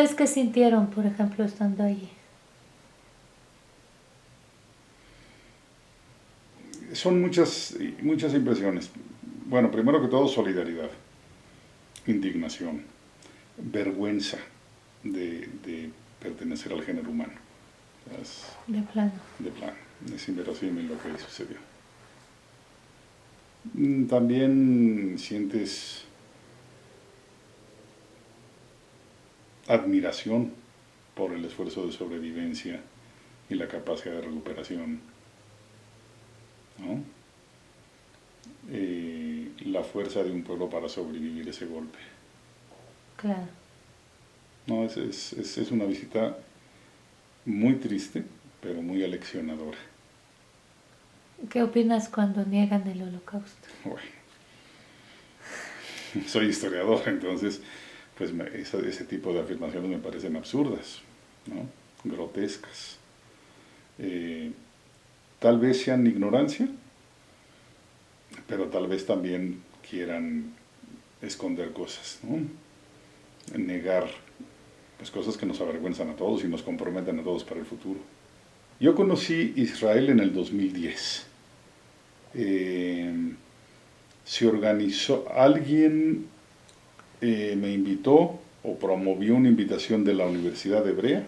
¿Ustedes qué sintieron, por ejemplo, estando allí? Son muchas, muchas impresiones. Bueno, primero que todo, solidaridad, indignación, vergüenza de pertenecer al género humano. Es De plano. de plano, es inverosímil lo que ahí sucedió. También sientes admiración por el esfuerzo de sobrevivencia y la capacidad de recuperación, ¿no? La fuerza de un pueblo para sobrevivir ese golpe. Claro. No, es una visita muy triste, pero muy aleccionadora. ¿Qué opinas cuando niegan el holocausto? Bueno, soy historiador, entonces pues ese tipo de afirmaciones me parecen absurdas, ¿no? Grotescas. Eh, Tal vez sean ignorancia, pero tal vez también quieran esconder cosas, ¿no? Negar pues, cosas que nos avergüenzan a todos y nos comprometen a todos para el futuro. Yo conocí Israel en el 2010. Eh, Se organizó, alguien me invitó o promovió una invitación de la Universidad Hebrea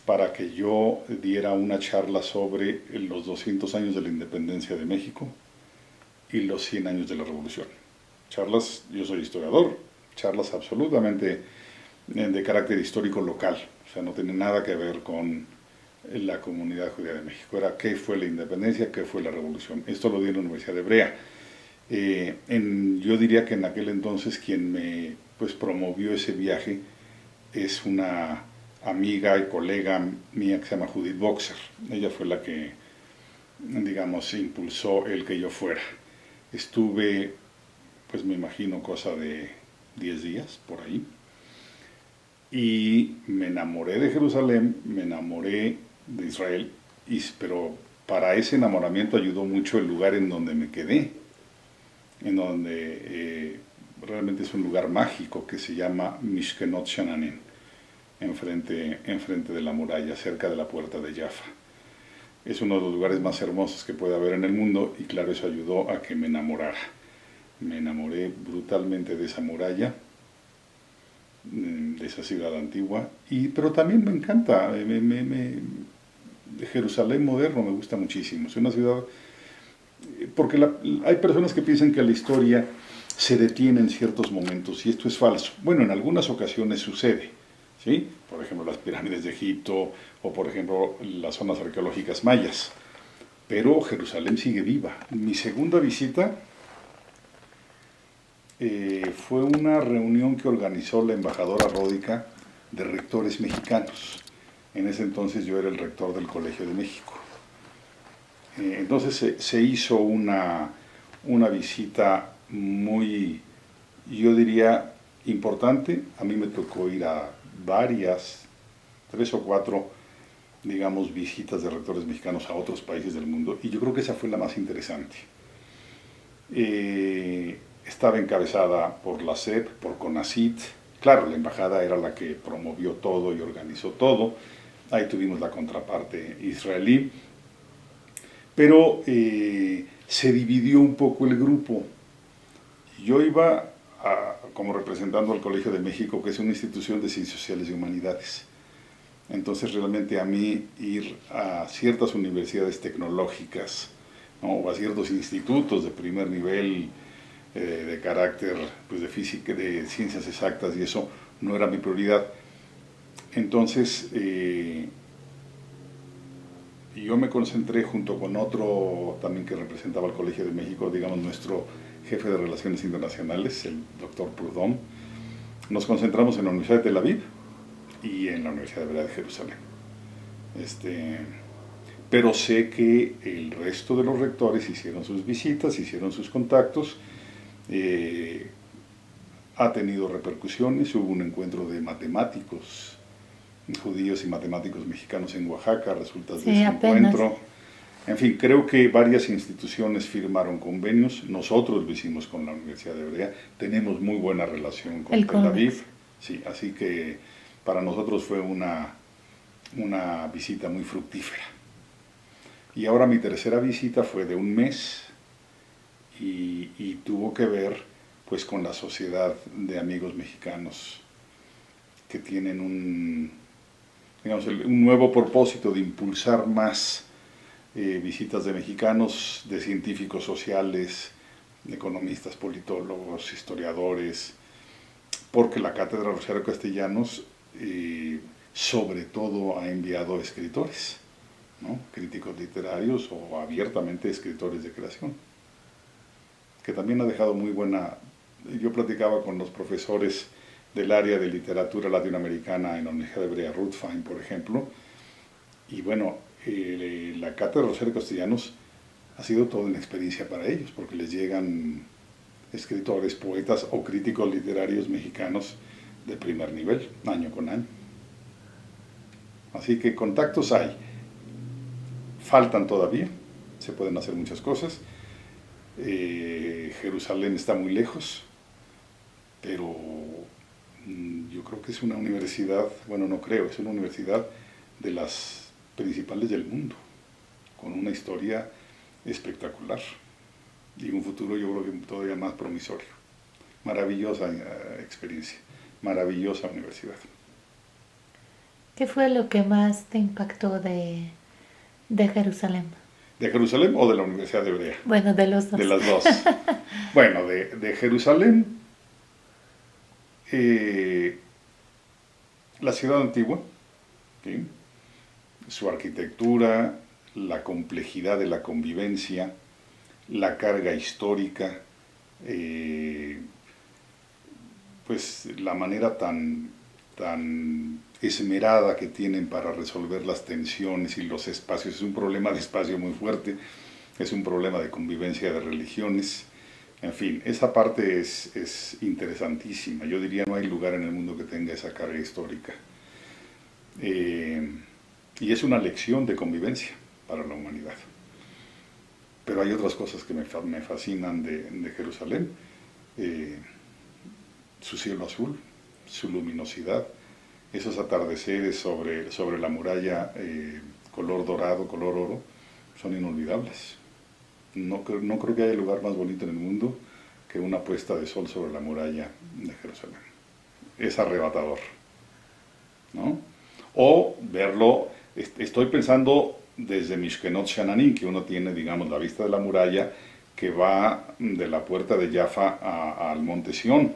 para que yo diera una charla sobre los 200 años de la independencia de México y los 100 años de la Revolución. Charlas, yo soy historiador, charlas absolutamente de carácter histórico local, o sea, no tiene nada que ver con la comunidad judía de México. Era qué fue la independencia, qué fue la revolución. Esto lo di en la Universidad Hebrea. Yo diría que en aquel entonces quien me pues, promovió ese viaje es una amiga y colega mía que se llama Judith Boxer. Ella fue la que, digamos, impulsó el que yo fuera. Estuve, pues me imagino, cosa de 10 días por ahí. Y me enamoré de Jerusalén, me enamoré de Israel, pero para ese enamoramiento ayudó mucho el lugar en donde me quedé, en donde realmente es un lugar mágico que se llama Mishkenot Shananim, enfrente de la muralla, cerca de la puerta de Jaffa. Es uno de los lugares más hermosos que puede haber en el mundo y claro, eso ayudó a que me enamorara. Me enamoré brutalmente de esa muralla, de esa ciudad antigua, pero también me encanta, Jerusalén moderno me gusta muchísimo. Es una ciudad, porque hay personas que piensan que la historia se detiene en ciertos momentos y esto es falso. Bueno, en algunas ocasiones sucede, ¿sí? Por ejemplo, las pirámides de Egipto o por ejemplo las zonas arqueológicas mayas. Pero Jerusalén sigue viva. Mi segunda visita fue una reunión que organizó la embajadora Ródica de rectores mexicanos. En ese entonces yo era el rector del Colegio de México. Entonces se hizo una visita muy, yo diría, importante. A mí me tocó ir a varias, 3 o 4, digamos, visitas de rectores mexicanos a otros países del mundo y yo creo que esa fue la más interesante. Estaba encabezada por la SEP, por CONACYT. Claro, la embajada era la que promovió todo y organizó todo. Ahí tuvimos la contraparte israelí. Pero se dividió un poco el grupo. Yo iba como representando al Colegio de México, que es una institución de ciencias sociales y humanidades. Entonces realmente a mí ir a ciertas universidades tecnológicas, ¿no? O a ciertos institutos de primer nivel de carácter pues, de física, de ciencias exactas y eso no era mi prioridad. Entonces yo me concentré junto con otro también que representaba al Colegio de México, digamos nuestro jefe de Relaciones Internacionales, el doctor Proudhon. Nos concentramos en la Universidad de Tel Aviv y en la Universidad Hebrea de Jerusalén. Pero sé que el resto de los rectores hicieron sus visitas, hicieron sus contactos, ha tenido repercusiones, hubo un encuentro de matemáticos judíos y matemáticos mexicanos en Oaxaca, resultas de ese encuentro. En fin, creo que varias instituciones firmaron convenios, nosotros lo hicimos con la Universidad Hebrea, tenemos muy buena relación con Tel Aviv, sí, así que para nosotros fue una visita muy fructífera. Y ahora mi tercera visita fue de un mes y tuvo que ver pues con la sociedad de amigos mexicanos que tienen digamos, un nuevo propósito de impulsar más visitas de mexicanos, de científicos sociales, de economistas, politólogos, historiadores, porque la Cátedra Rosario Castellanos sobre todo ha enviado escritores, ¿no? Críticos literarios o abiertamente escritores de creación, que también ha dejado muy buena... Yo platicaba con los profesores del área de literatura latinoamericana en la Universidad de Hebrea, Ruth Fein, por ejemplo, y bueno, la Cátedra Rosario Castellanos ha sido toda una experiencia para ellos, porque les llegan escritores, poetas o críticos literarios mexicanos de primer nivel, año con año. Así que contactos hay, faltan todavía, se pueden hacer muchas cosas. Jerusalén está muy lejos, pero yo creo que es una universidad, bueno, no creo, es una universidad de las principales del mundo, con una historia espectacular y un futuro yo creo que todavía más promisorio. Maravillosa experiencia, maravillosa universidad. ¿Qué fue lo que más te impactó de Jerusalén? ¿De Jerusalén o de la Universidad de Hebrea? Bueno, de los dos. De las dos. Bueno, de Jerusalén, la ciudad antigua, ¿sí? Su arquitectura, la complejidad de la convivencia, la carga histórica, pues la manera tan esmerada que tienen para resolver las tensiones y los espacios. Es un problema de espacio muy fuerte, es un problema de convivencia de religiones. En fin, esa parte es interesantísima. Yo diría no hay lugar en el mundo que tenga esa carga histórica. Y es una lección de convivencia para la humanidad. Pero hay otras cosas que me fascinan de Jerusalén. Su cielo azul, su luminosidad, esos atardeceres sobre la muralla color dorado, color oro, son inolvidables. No creo que haya lugar más bonito en el mundo que una puesta de sol sobre la muralla de Jerusalén. Es arrebatador, ¿no? O verlo, estoy pensando desde Mishkenot Shananí, que uno tiene, digamos, la vista de la muralla que va de la puerta de Jaffa al monte Sión.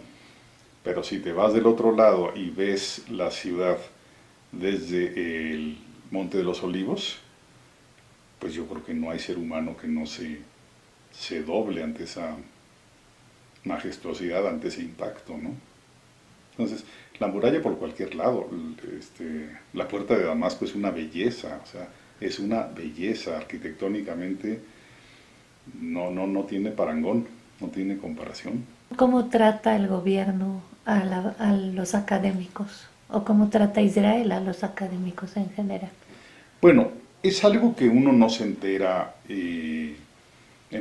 Pero si te vas del otro lado y ves la ciudad desde el Monte de los Olivos, pues yo creo que no hay ser humano que no se doble ante esa majestuosidad, ante ese impacto, ¿no? Entonces, la muralla por cualquier lado, la puerta de Damasco es una belleza, o sea, es una belleza arquitectónicamente, no tiene parangón, no tiene comparación. ¿Cómo trata el gobierno a los académicos? ¿O cómo trata Israel a los académicos en general? Bueno, es algo que uno no se entera en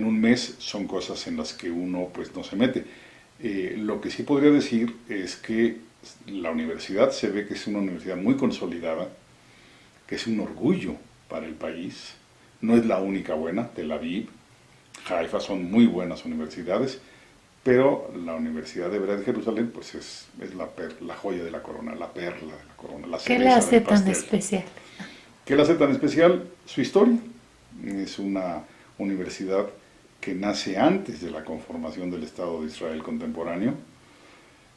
un mes, son cosas en las que uno pues no se mete. Lo que sí podría decir es que la universidad se ve que es una universidad muy consolidada, que es un orgullo para el país. No es la única buena, Tel Aviv, Haifa son muy buenas universidades, pero la Universidad de Hebrea de Jerusalén pues es la joya de la corona, la perla de la corona, la ¿Qué cereza la hace del tan pastel. especial? ¿Qué la hace tan especial? Su historia. Es una universidad que nace antes de la conformación del Estado de Israel contemporáneo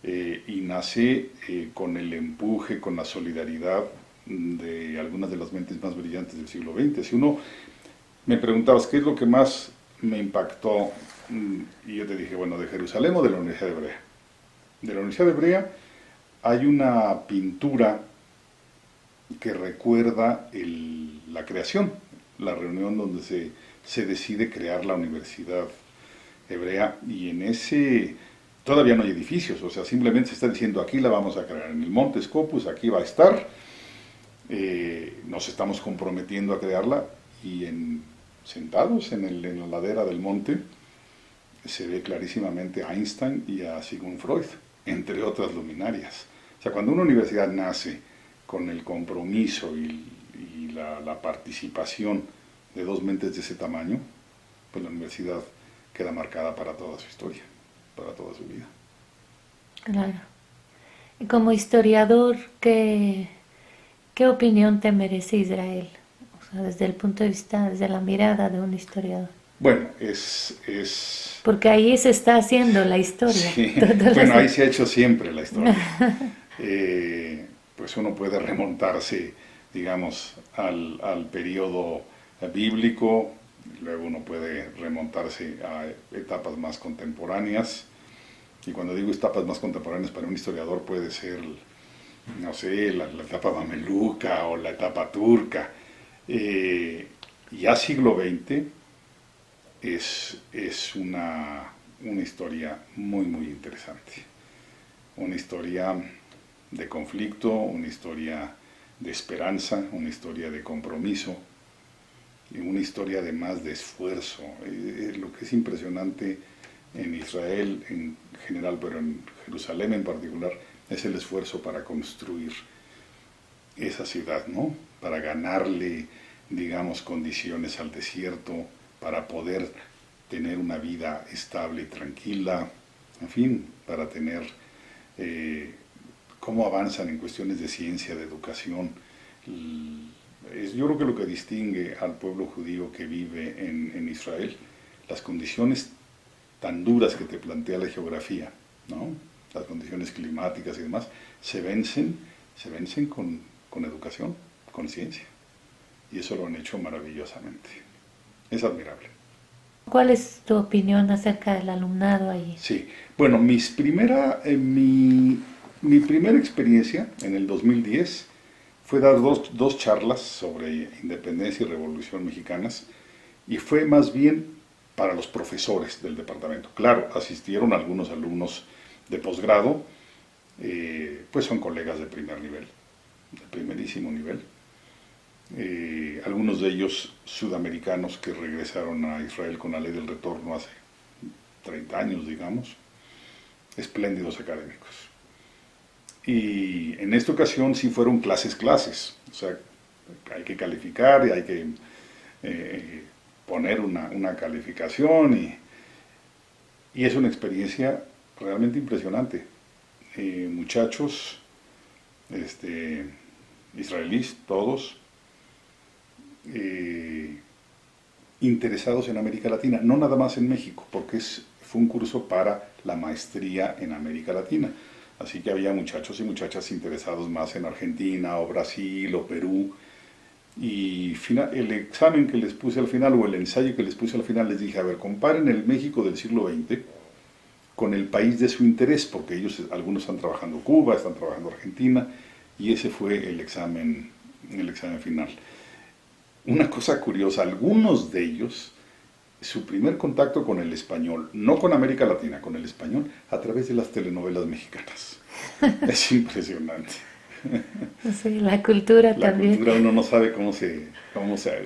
y nace con el empuje, con la solidaridad de algunas de las mentes más brillantes del siglo XX. Si uno me preguntabas qué es lo que más me impactó, y yo te dije, bueno, ¿de Jerusalén o de la Universidad de Hebrea? De la Universidad de Hebrea hay una pintura que recuerda la creación, la reunión donde se decide crear la Universidad Hebrea, y en ese todavía no hay edificios, o sea, simplemente se está diciendo aquí la vamos a crear, en el Monte Scopus, aquí va a estar, nos estamos comprometiendo a crearla, y sentados en la ladera del monte se ve clarísimamente a Einstein y a Sigmund Freud, entre otras luminarias. O sea, cuando una universidad nace con el compromiso y la participación de dos mentes de ese tamaño, pues la universidad queda marcada para toda su historia, para toda su vida. Claro. Y como historiador, ¿qué opinión te merece Israel? O sea, desde el punto de vista, desde la mirada de un historiador. Bueno, Porque ahí se está haciendo la historia. sí, bueno, ahí se ha hecho siempre la historia. Pues uno puede remontarse, digamos, al periodo bíblico, luego uno puede remontarse a etapas más contemporáneas, y cuando digo etapas más contemporáneas para un historiador puede ser, no sé, la etapa mameluca o la etapa turca. Ya siglo XX es una historia muy, muy interesante. Una historia de conflicto, una historia de esperanza, una historia de compromiso, y una historia además de esfuerzo. Lo que es impresionante en Israel en general, pero en Jerusalén en particular, es el esfuerzo para construir esa ciudad, ¿no? Para ganarle, digamos, condiciones al desierto, para poder tener una vida estable y tranquila, en fin, para tener cómo avanzan en cuestiones de ciencia, de educación. Yo creo que lo que distingue al pueblo judío que vive en Israel, las condiciones tan duras que te plantea la geografía, ¿no? Las condiciones climáticas y demás, se vencen con educación, con ciencia. Y eso lo han hecho maravillosamente. Es admirable. ¿Cuál es tu opinión acerca del alumnado allí? Sí, bueno, mi primera experiencia en el 2010 fue dar dos charlas sobre independencia y revolución mexicanas, y fue más bien para los profesores del departamento. Claro, asistieron algunos alumnos de posgrado, pues son colegas de primer nivel, de primerísimo nivel. Algunos de ellos sudamericanos que regresaron a Israel con la ley del retorno hace 30 años, digamos, espléndidos académicos. Y en esta ocasión sí fueron clases, o sea, hay que calificar y hay que poner una calificación, y es una experiencia realmente impresionante. Muchachos israelíes, todos, interesados en América Latina, no nada más en México, porque fue un curso para la maestría en América Latina. Así que había muchachos y muchachas interesados más en Argentina o Brasil o Perú. Y el examen que les puse al final, o el ensayo que les puse al final, les dije, a ver, comparen el México del siglo XX con el país de su interés, porque algunos están trabajando Cuba, están trabajando Argentina, y ese fue el examen final. Una cosa curiosa, algunos de ellos, su primer contacto con el español, no con América Latina, con el español, a través de las telenovelas mexicanas. Es impresionante. Sí, la cultura también. La cultura, uno no sabe cómo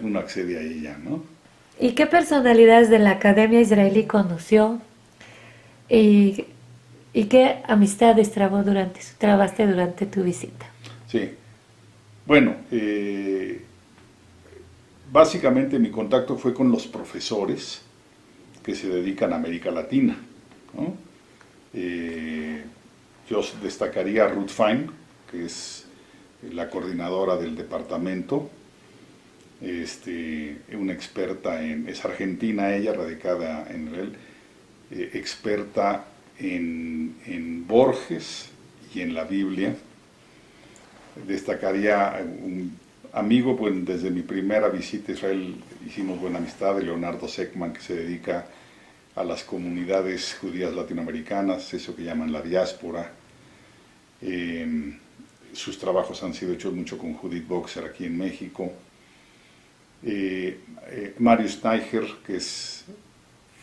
uno accede a ella, ¿no? ¿Y qué personalidades de la Academia Israelí conoció? ¿Y qué amistades trabaste durante tu visita? Sí. Bueno, básicamente mi contacto fue con los profesores que se dedican a América Latina, ¿no? Yo destacaría a Ruth Fine, que es la coordinadora del departamento, una experta es argentina ella, radicada en Israel, experta en Borges y en la Biblia. Destacaría un amigo, pues desde mi primera visita a Israel hicimos buena amistad, de Leonardo Seckman, que se dedica a las comunidades judías latinoamericanas, eso que llaman la diáspora. Sus trabajos han sido hechos mucho con Judith Boxer aquí en México. Mario Steiger, que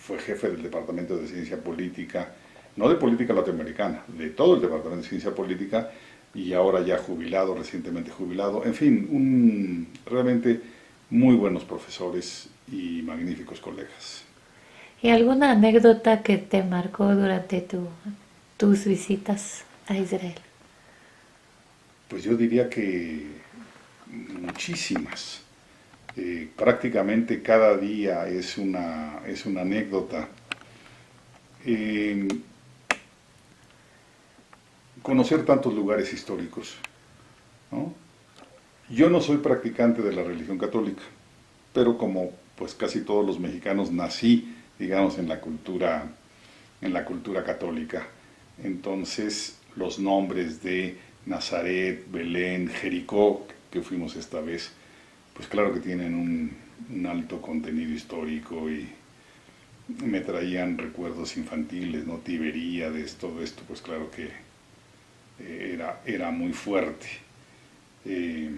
fue jefe del Departamento de Ciencia Política, no de política latinoamericana, de todo el Departamento de Ciencia Política, y ahora ya jubilado, recientemente jubilado. En fin, realmente muy buenos profesores y magníficos colegas. ¿Y alguna anécdota que te marcó durante tus visitas a Israel? Pues yo diría que muchísimas. Prácticamente cada día es una anécdota. Eh, Conocer tantos lugares históricos, ¿no? Yo no soy practicante de la religión católica, pero como pues casi todos los mexicanos nací, digamos, en la cultura católica. Entonces, los nombres de Nazaret, Belén, Jericó, que fuimos esta vez, pues claro que tienen un alto contenido histórico y me traían recuerdos infantiles, ¿no? Tiberíades, todo esto, pues claro que era muy fuerte. Eh,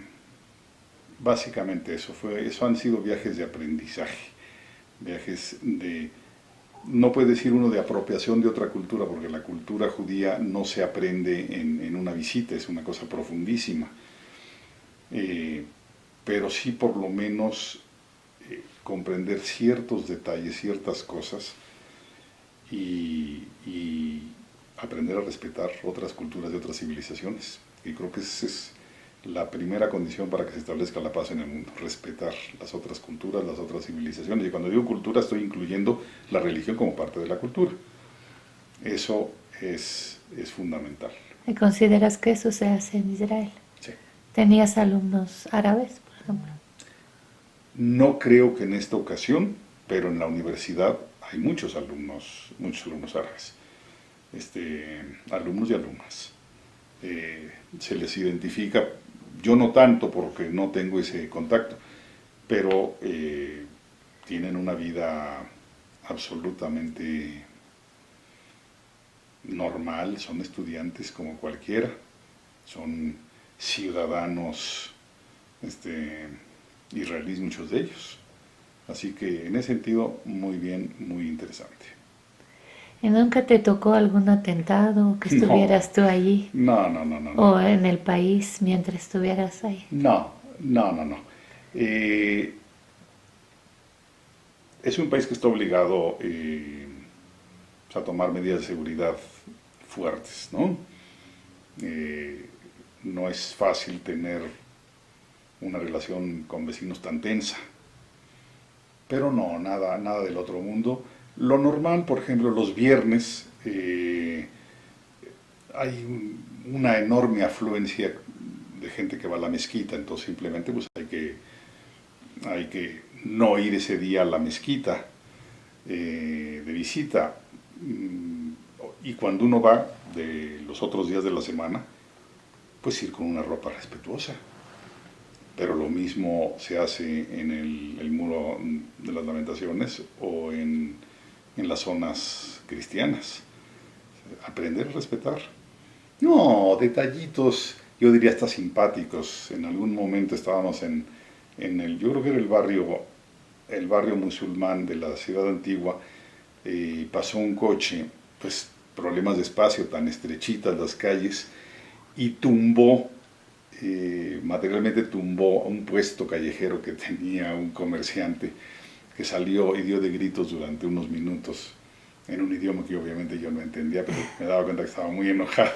Básicamente eso han sido viajes de aprendizaje, viajes de, no puede decir uno de apropiación de otra cultura, porque la cultura judía no se aprende en una visita, es una cosa profundísima. Eh, pero sí por lo menos comprender ciertos detalles, ciertas cosas y aprender a respetar otras culturas de otras civilizaciones. Y creo que esa es la primera condición para que se establezca la paz en el mundo, respetar las otras culturas, las otras civilizaciones. Y cuando digo cultura estoy incluyendo la religión como parte de la cultura. Eso es fundamental. ¿Y consideras que eso se hace en Israel? Sí. ¿Tenías alumnos árabes, por ejemplo? No creo que en esta ocasión, pero en la universidad hay muchos alumnos árabes, alumnos y alumnas. Se les identifica, yo no tanto porque no tengo ese contacto, pero tienen una vida absolutamente normal, son estudiantes como cualquiera, son ciudadanos israelíes muchos de ellos. Así que en ese sentido, muy bien, muy interesante. ¿Y nunca te tocó algún atentado que No, estuvieras tú allí no, no, no, no, no. o en el país mientras estuvieras ahí? No, no, no, no. Eh, es un país que está obligado a tomar medidas de seguridad fuertes, ¿no? Eh, no es fácil tener una relación con vecinos tan tensa, pero no, nada, nada del otro mundo. Lo normal, por ejemplo, los viernes hay una enorme afluencia de gente que va a la mezquita, entonces simplemente pues hay que no ir ese día a la mezquita de visita. Y cuando uno va de los otros días de la semana, pues ir con una ropa respetuosa. Pero lo mismo se hace en el muro de las lamentaciones o en las zonas cristianas. Aprender a respetar. No, detallitos, yo diría hasta simpáticos. En algún momento estábamos yo creo que era el barrio musulmán de la ciudad antigua, y pasó un coche, pues problemas de espacio, tan estrechitas las calles, y materialmente tumbó un puesto callejero que tenía un comerciante que salió y dio de gritos durante unos minutos en un idioma que obviamente yo no entendía, pero me daba cuenta que estaba muy enojado.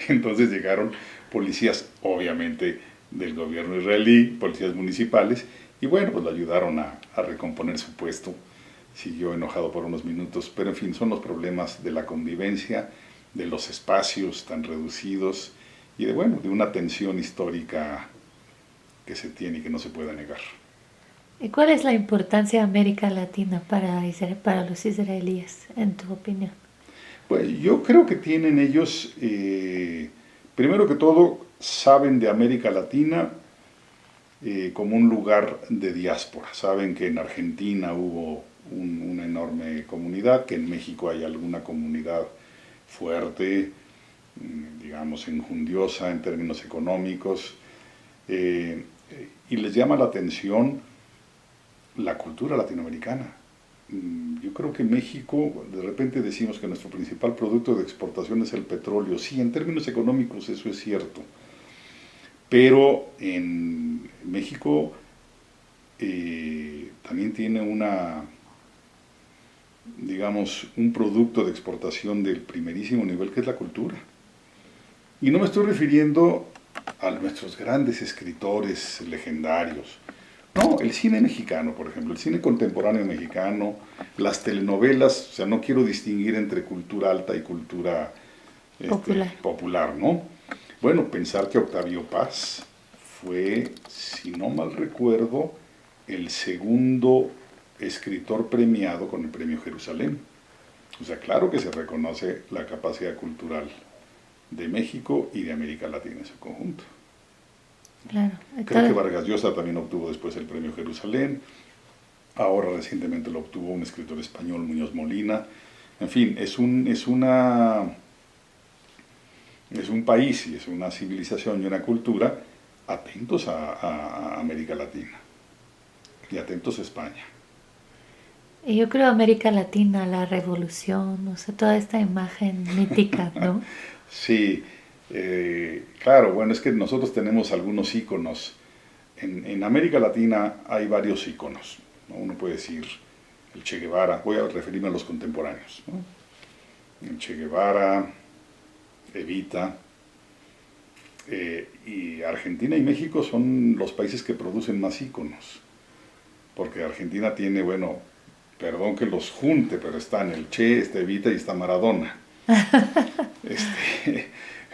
Entonces llegaron policías, obviamente del gobierno israelí, policías municipales, y bueno, pues lo ayudaron a recomponer su puesto. Siguió enojado por unos minutos, pero en fin, son los problemas de la convivencia, de los espacios tan reducidos y de una tensión histórica que se tiene y que no se puede negar. ¿Y cuál es la importancia de América Latina para los israelíes, en tu opinión? Pues yo creo que tienen ellos, primero que todo, saben de América Latina como un lugar de diáspora. Saben que en Argentina hubo una enorme comunidad, que en México hay alguna comunidad fuerte, digamos, enjundiosa en términos económicos, y les llama la atención la cultura latinoamericana. Yo creo que México, de repente decimos que nuestro principal producto de exportación es el petróleo. Sí, en términos económicos eso es cierto, pero en México también tiene digamos, un producto de exportación del primerísimo nivel que es la cultura. Y no me estoy refiriendo a nuestros grandes escritores legendarios. No, el cine mexicano, por ejemplo, el cine contemporáneo mexicano, las telenovelas, o sea, no quiero distinguir entre cultura alta y cultura Popular. popular, ¿no? Bueno, pensar que Octavio Paz fue, si no mal recuerdo, el segundo escritor premiado con el Premio Jerusalén. O sea, claro que se reconoce la capacidad cultural de México y de América Latina en su conjunto. Claro. Creo que Vargas Llosa también obtuvo después el Premio Jerusalén. Ahora recientemente lo obtuvo un escritor español, Muñoz Molina. En fin, es un país y es una civilización y una cultura atentos a América Latina y atentos a España. Y yo creo América Latina, la revolución, o sea, toda esta imagen mítica, ¿no? Sí, claro, bueno, es que nosotros tenemos algunos íconos. En América Latina hay varios íconos, ¿no? Uno puede decir el Che Guevara, voy a referirme a los contemporáneos, ¿no? El Che Guevara, Evita, y Argentina y México son los países que producen más íconos, porque Argentina tiene, bueno, perdón que los junte, pero están el Che, está Evita y está Maradona.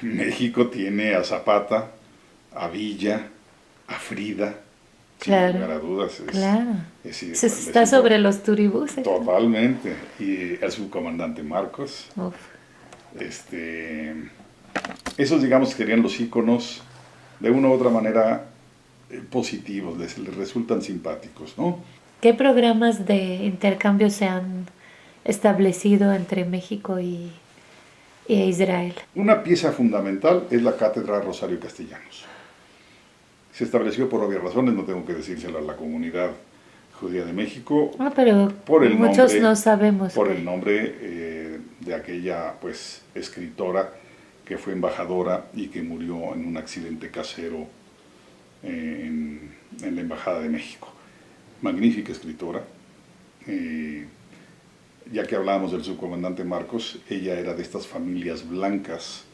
México tiene a Zapata, a Villa, a Frida, sin Claro, lugar a dudas. claro. Es Está sobre los turibuses, ¿no? totalmente. Y el subcomandante Marcos. Uf. Este, esos, digamos, serían los íconos de una u otra manera positivos, les resultan simpáticos, ¿no? ¿Qué programas de intercambio se han establecido entre México y Israel? Una pieza fundamental es la Cátedra Rosario Castellanos. Se estableció por obvias razones, no tengo que decírselo a la comunidad judía de México, Ah, pero por el muchos nombre, no sabemos por que... el nombre de aquella pues escritora que fue embajadora y que murió en un accidente casero en la Embajada de México. Magnífica escritora. Ya que hablábamos del subcomandante Marcos, ella era de estas familias blancas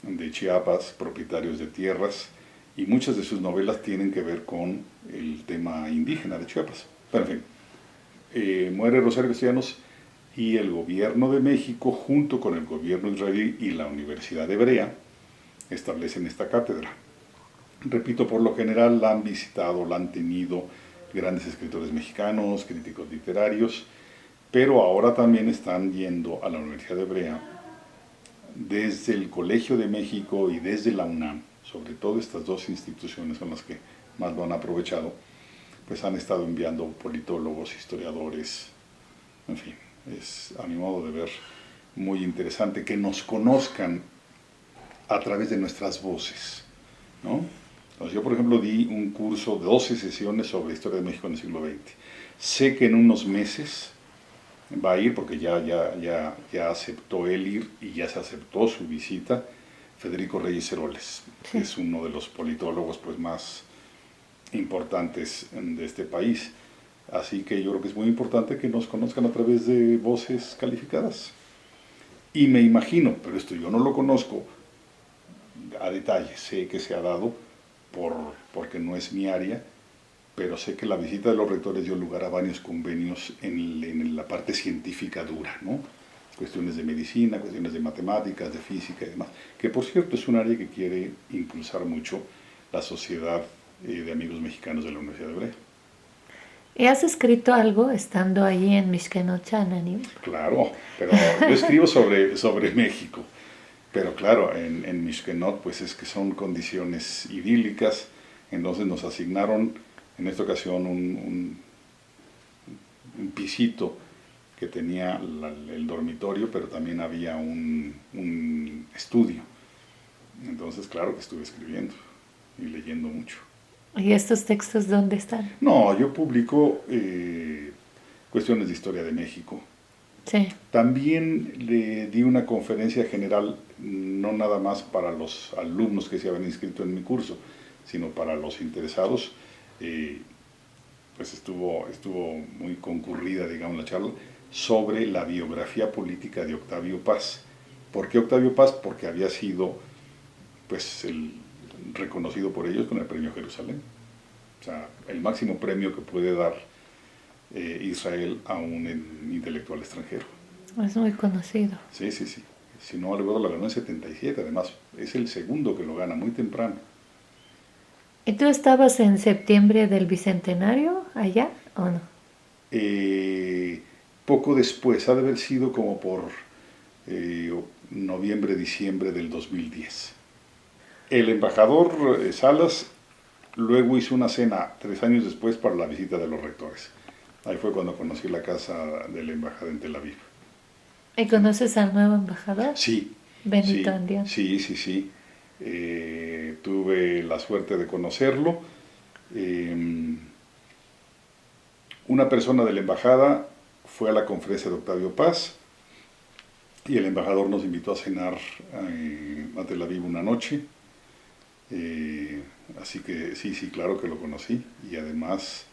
de Chiapas, propietarios de tierras, y muchas de sus novelas tienen que ver con el tema indígena de Chiapas. Pero en fin, muere Rosario Castellanos y el gobierno de México, junto con el gobierno israelí y la Universidad Hebrea, establecen esta cátedra. Repito, por lo general la han visitado, la han tenido grandes escritores mexicanos, críticos literarios, pero ahora también están yendo a la Universidad Hebrea desde el Colegio de México y desde la UNAM, sobre todo estas dos instituciones son las que más lo han aprovechado, pues han estado enviando politólogos, historiadores, en fin, es a mi modo de ver muy interesante que nos conozcan a través de nuestras voces, ¿no? Entonces yo, por ejemplo, di un curso de 12 sesiones sobre historia de México en el siglo XX. Sé que en unos meses va a ir, porque ya aceptó él ir y ya se aceptó su visita, Federico Reyes Heroles, que es uno de los politólogos pues, más importantes de este país. Así que yo creo que es muy importante que nos conozcan a través de voces calificadas. Y me imagino, pero esto yo no lo conozco a detalle, sé que se ha dado porque no es mi área, pero sé que la visita de los rectores dio lugar a varios convenios en la parte científica dura, ¿no? Cuestiones de medicina, cuestiones de matemáticas, de física y demás, que por cierto es un área que quiere impulsar mucho la Sociedad de Amigos Mexicanos de la Universidad Hebrea. ¿Y has escrito algo estando allí en Mixquenochan, Aníbal? Claro, pero yo escribo sobre México, pero claro, en Mixquenot pues es que son condiciones idílicas, entonces nos asignaron en esta ocasión un pisito que tenía el dormitorio, pero también había un estudio. Entonces, claro que estuve escribiendo y leyendo mucho. ¿Y estos textos dónde están? No, yo publico cuestiones de historia de México. Sí. También le di una conferencia general, no nada más para los alumnos que se habían inscrito en mi curso, sino para los interesados. Pues estuvo muy concurrida, digamos, la charla, sobre la biografía política de Octavio Paz. ¿Por qué Octavio Paz? Porque había sido pues reconocido por ellos con el premio Jerusalén. O sea, el máximo premio que puede dar Israel a un intelectual extranjero. Es muy conocido. Sí, sí, sí. Si no recuerdo, la ganó en 77, además. Es el segundo que lo gana, muy temprano. ¿Y tú estabas en septiembre del Bicentenario allá o no? Poco después, ha de haber sido como por noviembre, diciembre del 2010. El embajador Salas luego hizo una cena 3 años después para la visita de los rectores. Ahí fue cuando conocí la casa de la embajada en Tel Aviv. ¿Y conoces al nuevo embajador? Sí, Benito sí, Andión. sí, sí, sí. Tuve la suerte de conocerlo. Una persona de la embajada fue a la conferencia de Octavio Paz y el embajador nos invitó a cenar a Tel Aviv una noche. Así que sí, sí, claro que lo conocí. Y además,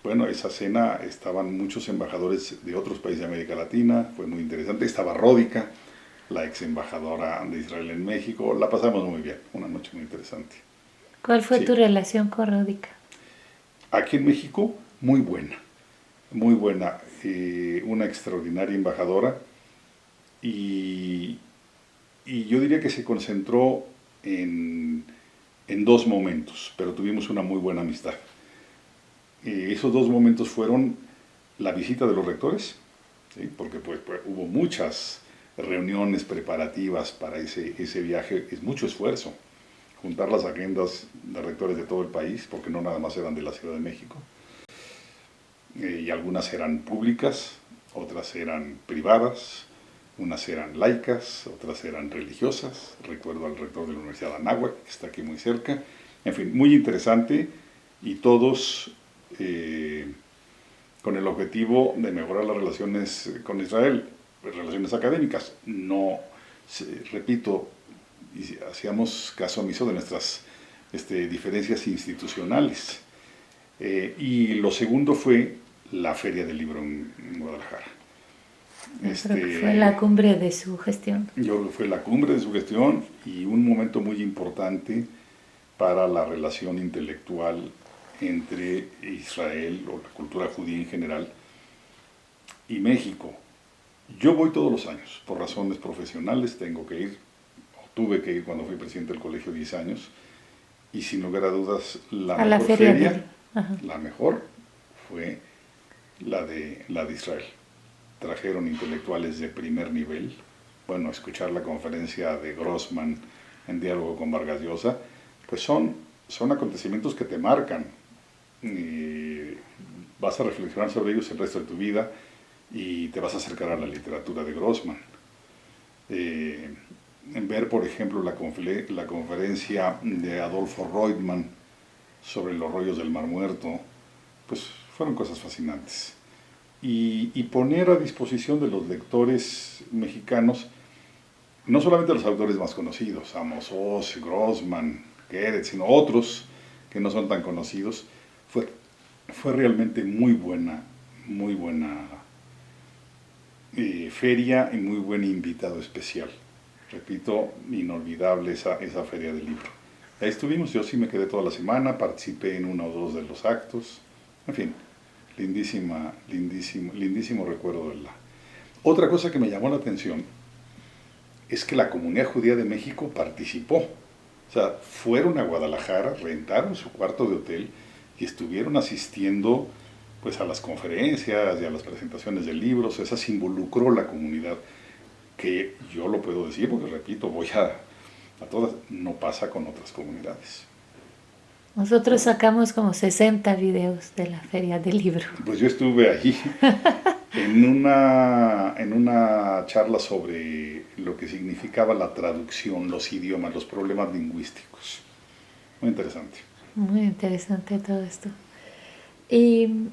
bueno, esa cena estaban muchos embajadores de otros países de América Latina, fue muy interesante. Estaba Ródica, la ex embajadora de Israel en México. La pasamos muy bien, una noche muy interesante. ¿Cuál fue Sí. tu relación con Ródica? Aquí en México, muy buena, muy buena. Una extraordinaria embajadora y, y yo diría que se concentró en dos momentos, pero tuvimos una muy buena amistad. Esos dos momentos fueron la visita de los rectores, ¿sí? Porque pues, hubo muchas reuniones preparativas para ese viaje, es mucho esfuerzo juntar las agendas de rectores de todo el país, porque no nada más eran de la Ciudad de México, y algunas eran públicas, otras eran privadas, unas eran laicas, otras eran religiosas. Recuerdo al rector de la Universidad de Anáhuac, que está aquí muy cerca. En fin, muy interesante y todos con el objetivo de mejorar las relaciones con Israel, relaciones académicas. No, repito, hacíamos caso omiso de nuestras diferencias institucionales. Y lo segundo fue la Feria del Libro en Guadalajara. Creo que fue la cumbre de su gestión. Yo creo que fue la cumbre de su gestión y un momento muy importante para la relación intelectual entre Israel o la cultura judía en general y México. Yo voy todos los años, por razones profesionales tengo que ir, o tuve que ir cuando fui presidente del colegio 10 años, y sin lugar a dudas la A la mejor feria feria, la mejor fue la de Israel. Trajeron intelectuales de primer nivel. Bueno, escuchar la conferencia de Grossman en diálogo con Vargas Llosa, pues son acontecimientos que te marcan. Y vas a reflexionar sobre ellos el resto de tu vida y te vas a acercar a la literatura de Grossman. En ver, por ejemplo, la conferencia de Adolfo Reutemann sobre los rollos del Mar Muerto, pues fueron cosas fascinantes. Y poner a disposición de los lectores mexicanos, no solamente los autores más conocidos, Amos Oz, Grossman, Geret, sino otros que no son tan conocidos, fue realmente muy buena feria y muy buen invitado especial. Repito, inolvidable esa feria del libro. Ahí estuvimos, yo sí me quedé toda la semana, participé en uno o dos de los actos, en fin, lindísimo recuerdo de la. Otra cosa que me llamó la atención es que la comunidad judía de México participó. O sea, fueron a Guadalajara, rentaron su cuarto de hotel y estuvieron asistiendo pues a las conferencias y a las presentaciones de libros. Esa se involucró la comunidad, que yo lo puedo decir porque, repito, voy a todas, no pasa con otras comunidades. Nosotros sacamos como 60 videos de la feria del libro. Pues yo estuve ahí en una charla sobre lo que significaba la traducción, los idiomas, los problemas lingüísticos. Muy interesante. Muy interesante todo esto. ¿Y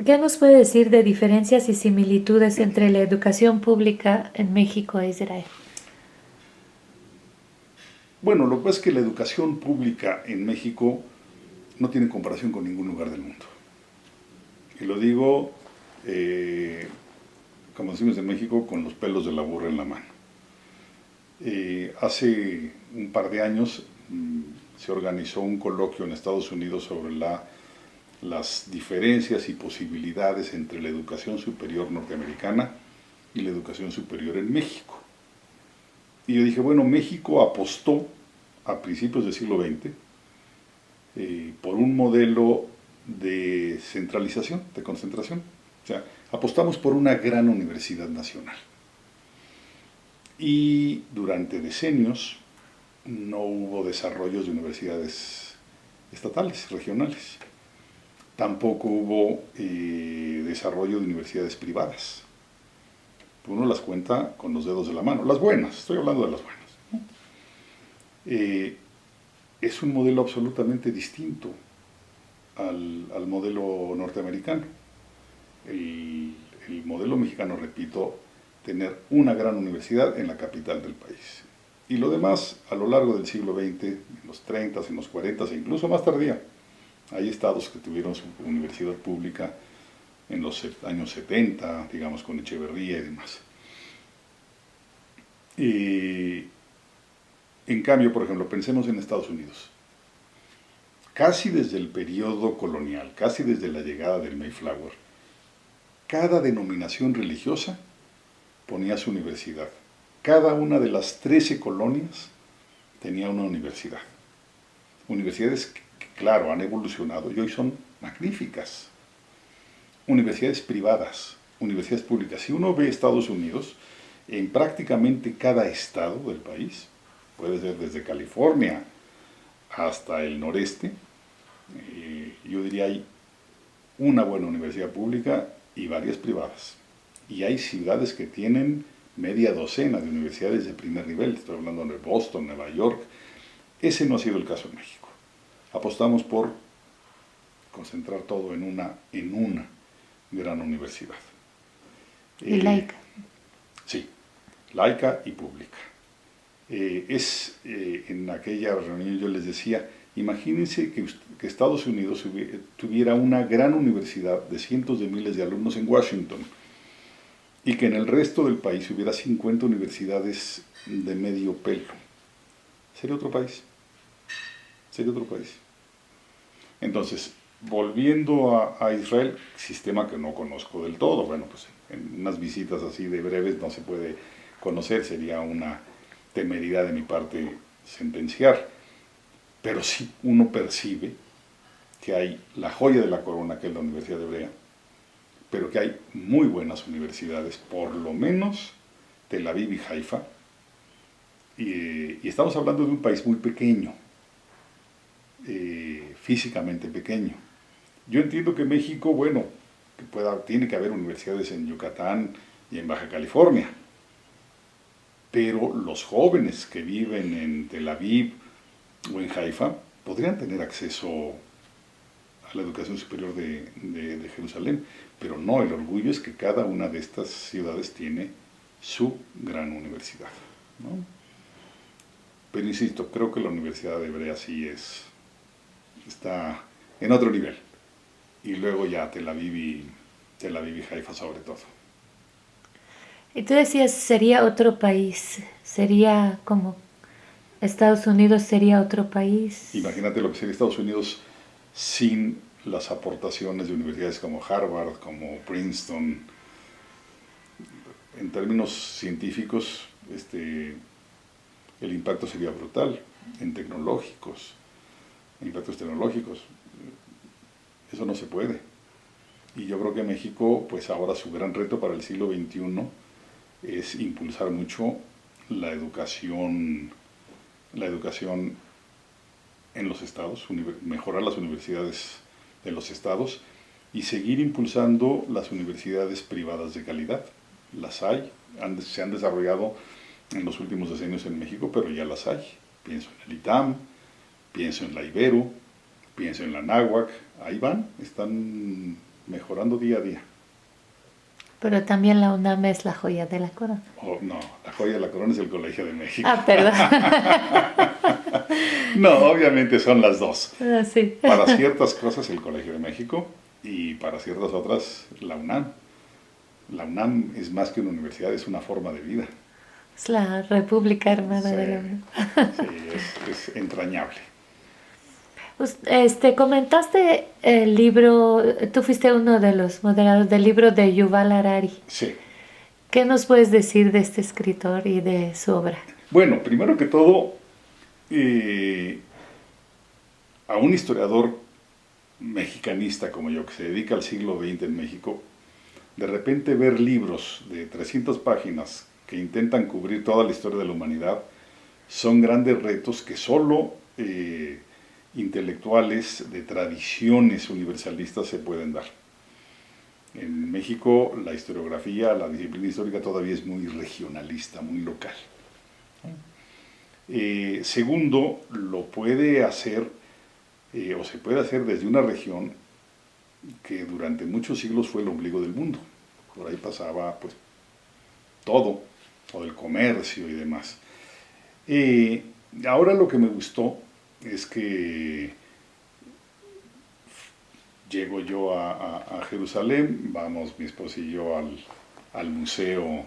qué nos puede decir de diferencias y similitudes entre la educación pública en México e Israel? Bueno, lo que pasa es que la educación pública en México no tiene comparación con ningún lugar del mundo. Y lo digo, como decimos en México, con los pelos de la burra en la mano. Hace un par de años se organizó un coloquio en Estados Unidos sobre las diferencias y posibilidades entre la educación superior norteamericana y la educación superior en México. Y yo dije, bueno, México apostó a principios del siglo XX por un modelo de centralización, de concentración. O sea, apostamos por una gran universidad nacional. Y durante decenios no hubo desarrollos de universidades estatales, regionales. Tampoco hubo desarrollo de universidades privadas. Uno las cuenta con los dedos de la mano. Las buenas, estoy hablando de las buenas, ¿no? Es un modelo absolutamente distinto al modelo norteamericano. El modelo mexicano, repito, tener una gran universidad en la capital del país. Y lo demás, a lo largo del siglo XX, en los 30, en los 40 e incluso más tardía, hay estados que tuvieron su universidad pública en los años 70, digamos con Echeverría y demás. En cambio, por ejemplo, pensemos en Estados Unidos. Casi desde el periodo colonial, casi desde la llegada del Mayflower, cada denominación religiosa ponía su universidad. Cada una de las 13 colonias tenía una universidad. Universidades que, claro, han evolucionado y hoy son magníficas. Universidades privadas, universidades públicas. Si uno ve Estados Unidos, en prácticamente cada estado del país, puede ser desde California hasta el noreste, yo diría hay una buena universidad pública y varias privadas. Y hay ciudades que tienen media docena de universidades de primer nivel, estoy hablando de Boston, Nueva York. Ese no ha sido el caso en México. Apostamos por concentrar todo en una gran universidad. Y laica. Sí, laica y pública. En aquella reunión yo les decía, imagínense que Estados Unidos tuviera una gran universidad de cientos de miles de alumnos en Washington y que en el resto del país hubiera 50 universidades de medio pelo. Sería otro país. Sería otro país. Entonces, volviendo a Israel, sistema que no conozco del todo, bueno, pues en unas visitas así de breves no se puede conocer, sería una temeridad de mi parte sentenciar, pero sí uno percibe que hay la joya de la corona, que es la Universidad Hebrea, pero que hay muy buenas universidades, por lo menos Tel Aviv y Haifa, y estamos hablando de un país muy pequeño, físicamente pequeño. Yo entiendo que México, bueno, tiene que haber universidades en Yucatán y en Baja California, pero los jóvenes que viven en Tel Aviv o en Haifa podrían tener acceso a la educación superior de Jerusalén, pero no, el orgullo es que cada una de estas ciudades tiene su gran universidad, ¿no? Pero insisto, creo que la Universidad Hebrea sí está en otro nivel, y luego ya Tel Aviv y Haifa sobre todo. Y tú decías, sería otro país, sería como Estados Unidos sería otro país. Imagínate lo que sería Estados Unidos sin las aportaciones de universidades como Harvard, como Princeton. En términos científicos, el impacto sería brutal, impactos tecnológicos. Eso no se puede. Y yo creo que México, pues ahora su gran reto para el siglo XXI es impulsar mucho la educación en los estados, mejorar las universidades de los estados y seguir impulsando las universidades privadas de calidad. Las hay, se han desarrollado en los últimos decenios en México, pero ya las hay. Pienso en el ITAM, pienso en la Ibero, pienso en la Anáhuac, ahí van, están mejorando día a día. Pero también la UNAM es la joya de la corona. Oh, no, la joya de la corona es el Colegio de México. Ah, perdón. No, obviamente son las dos. Ah, sí. Para ciertas cosas el Colegio de México y para ciertas otras la UNAM. La UNAM es más que una universidad, es una forma de vida. Es la República Hermana Sí, de la Unión. sí, es entrañable. Comentaste el libro, tú fuiste uno de los moderadores del libro de Yuval Harari. Sí. ¿Qué nos puedes decir de este escritor y de su obra? Bueno, primero que todo, eh, a un historiador mexicanista como yo, que se dedica al siglo XX en México, de repente ver libros de 300 páginas que intentan cubrir toda la historia de la humanidad, son grandes retos que solo intelectuales de tradiciones universalistas se pueden dar. En México la historiografía, la disciplina histórica todavía es muy regionalista, muy local. Segundo, lo puede hacer o se puede hacer desde una región que durante muchos siglos fue el ombligo del mundo. Por ahí pasaba pues todo, todo el comercio y demás. Ahora lo que me gustó es que llego yo a Jerusalén, vamos mi esposa y yo al Museo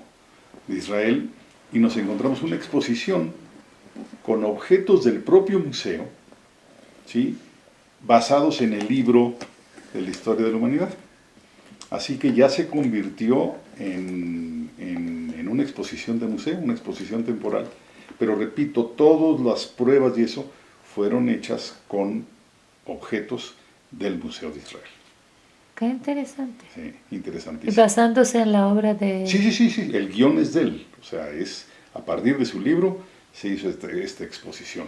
de Israel y nos encontramos una exposición con objetos del propio museo, ¿sí?, basados en el libro de la historia de la humanidad. Así que ya se convirtió en una exposición de museo, una exposición temporal. Pero repito, todas las pruebas y eso fueron hechas con objetos del Museo de Israel. Qué interesante. Sí, Y interesantísimo. basándose en la obra Sí, de... sí, sí, sí, el guión es de él. O sea, es a partir de su libro se hizo esta exposición.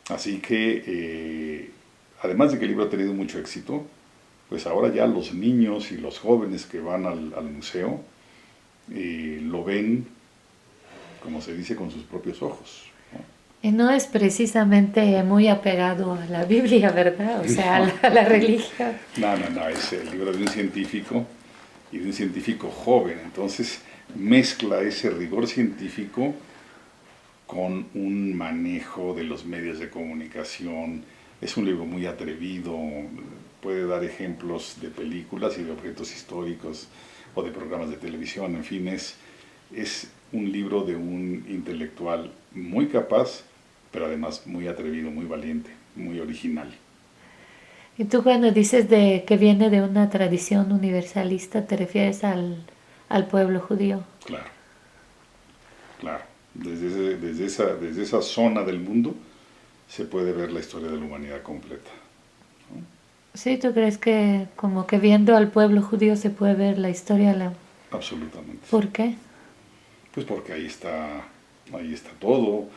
Así que, además de que el libro ha tenido mucho éxito, pues ahora ya los niños y los jóvenes que van al museo lo ven, como se dice, con sus propios ojos, ¿no? Y no es precisamente muy apegado a la Biblia, ¿verdad? O sea, No, a la religión. no, es el libro de un científico y de un científico joven, entonces mezcla ese rigor científico con un manejo de los medios de comunicación. Es un libro muy atrevido, puede dar ejemplos de películas y de objetos históricos o de programas de televisión, en fin, es un libro de un intelectual muy capaz, pero además muy atrevido, muy valiente, muy original. Y tú cuando dices de que viene de una tradición universalista, te refieres al pueblo judío. Claro, claro. Desde esa zona del mundo se puede ver la historia de la humanidad completa, ¿no? Sí, ¿tú crees que como que viendo al pueblo judío se puede ver la historia? Absolutamente. ¿Por qué? Pues porque ahí está todo.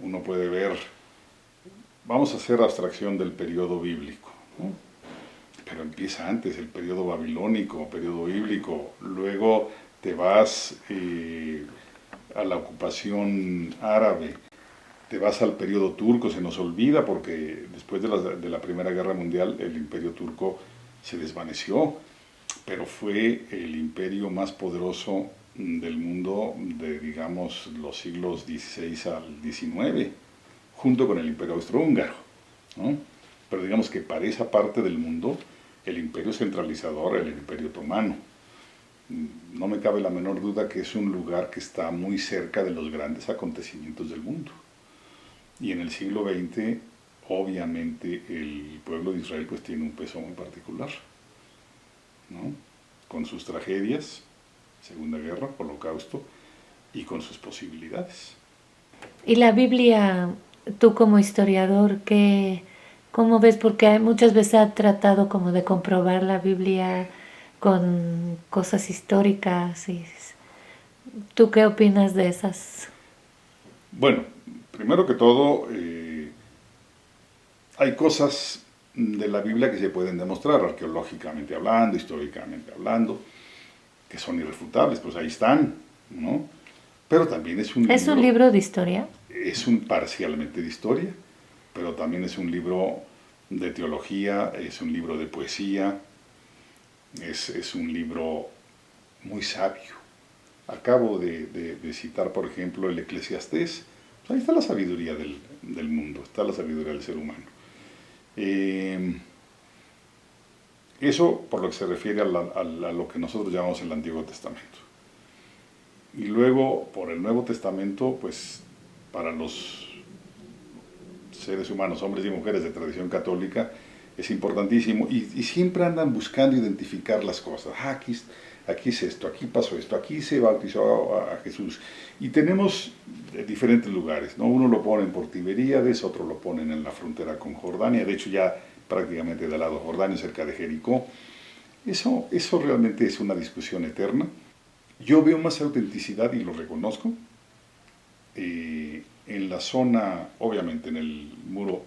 Uno puede ver, vamos a hacer abstracción del periodo bíblico, ¿no? Pero empieza antes, el periodo babilónico, periodo bíblico, luego te vas a la ocupación árabe, te vas al periodo turco, se nos olvida porque después de la Primera Guerra Mundial el imperio turco se desvaneció, pero fue el imperio más poderoso del mundo de, digamos, los siglos XVI al XIX, junto con el imperio austrohúngaro, ¿no? Pero digamos que para esa parte del mundo, el imperio centralizador era el imperio otomano. No me cabe la menor duda que es un lugar que está muy cerca de los grandes acontecimientos del mundo. Y en el siglo XX, obviamente, el pueblo de Israel pues tiene un peso muy particular, ¿no? Con sus tragedias, Segunda Guerra, Holocausto, y con sus posibilidades. Y la Biblia, tú como historiador, ¿cómo ves? Porque muchas veces ha tratado como de comprobar la Biblia con cosas históricas. ¿Tú qué opinas de esas? Bueno, primero que todo, hay cosas de la Biblia que se pueden demostrar arqueológicamente hablando, históricamente hablando, que son irrefutables, pues ahí están, ¿no? Pero también ¿Es un libro de historia? es un parcialmente de historia, pero también es un libro de teología, es un libro de poesía, es un libro muy sabio. Acabo de citar, por ejemplo, el Eclesiastés. Pues ahí está la sabiduría del mundo, está la sabiduría del ser humano. Eso por lo que se refiere a lo que nosotros llamamos el Antiguo Testamento. Y luego, por el Nuevo Testamento, pues para los seres humanos, hombres y mujeres de tradición católica, es importantísimo. Y siempre andan buscando identificar las cosas. Ah, aquí es esto, aquí pasó esto, aquí se bautizó a Jesús. Y tenemos diferentes lugares, ¿no? Uno lo ponen por Tiberíades, otro lo ponen en la frontera con Jordania, de hecho ya prácticamente del lado Jordania, cerca de Jericó. Eso realmente es una discusión eterna. Yo veo más autenticidad, y lo reconozco, en la zona, obviamente en el muro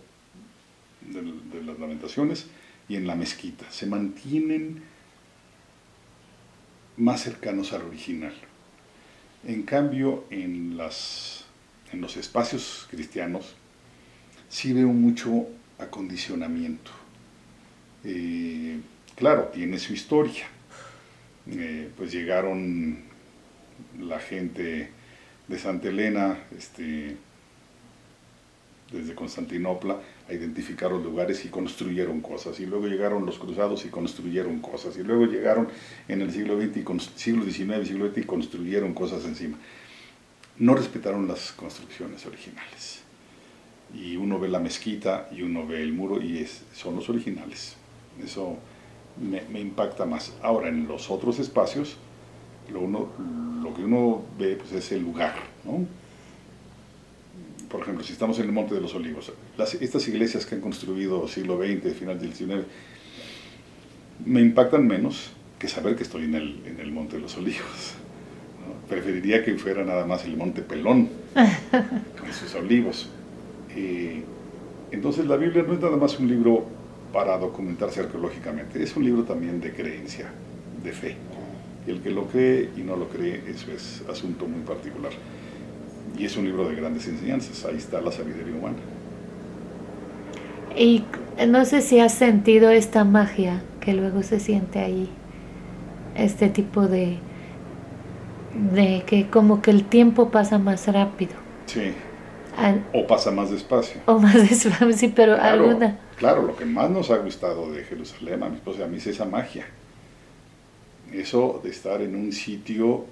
de las Lamentaciones y en la mezquita. Se mantienen más cercanos al original. En cambio, en los espacios cristianos sí veo mucho acondicionamiento. Claro, tiene su historia. Pues llegaron la gente de Santa Elena, desde Constantinopla, a identificar los lugares y construyeron cosas. Y luego llegaron los cruzados y construyeron cosas. Y luego llegaron en el siglo XX, siglo XIX y siglo XX y construyeron cosas encima. No respetaron las construcciones originales. Y uno ve la mezquita y uno ve el muro y son los originales. Eso me impacta más. Ahora, en los otros espacios, lo que uno ve pues, es el lugar, ¿no? Por ejemplo, si estamos en el Monte de los Olivos, estas iglesias que han construido siglo XX, final del XIX, me impactan menos que saber que estoy en el Monte de los Olivos, ¿no? Preferiría que fuera nada más el Monte Pelón, con sus olivos. Entonces la Biblia no es nada más un libro para documentarse arqueológicamente, es un libro también de creencia, de fe. Y el que lo cree y no lo cree, eso es asunto muy particular. Y es un libro de grandes enseñanzas, ahí está la sabiduría humana. Y no sé si has sentido esta magia que luego se siente ahí, este tipo de que como que el tiempo pasa más rápido. Sí, o pasa más despacio. O más despacio, sí, pero Claro, alguna. claro, lo que más nos ha gustado de Jerusalén, a mi esposa y a mí, es esa magia. Eso de estar en un sitio,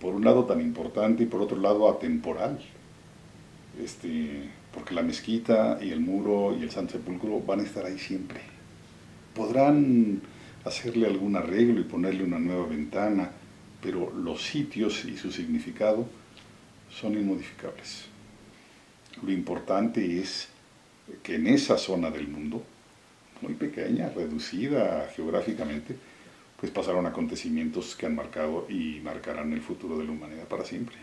por un lado tan importante y por otro lado atemporal. Porque la mezquita y el muro y el Santo Sepulcro van a estar ahí siempre. Podrán hacerle algún arreglo y ponerle una nueva ventana, pero los sitios y su significado son inmodificables. Lo importante es que en esa zona del mundo, muy pequeña, reducida geográficamente, pues pasaron acontecimientos que han marcado y marcarán el futuro de la humanidad para siempre.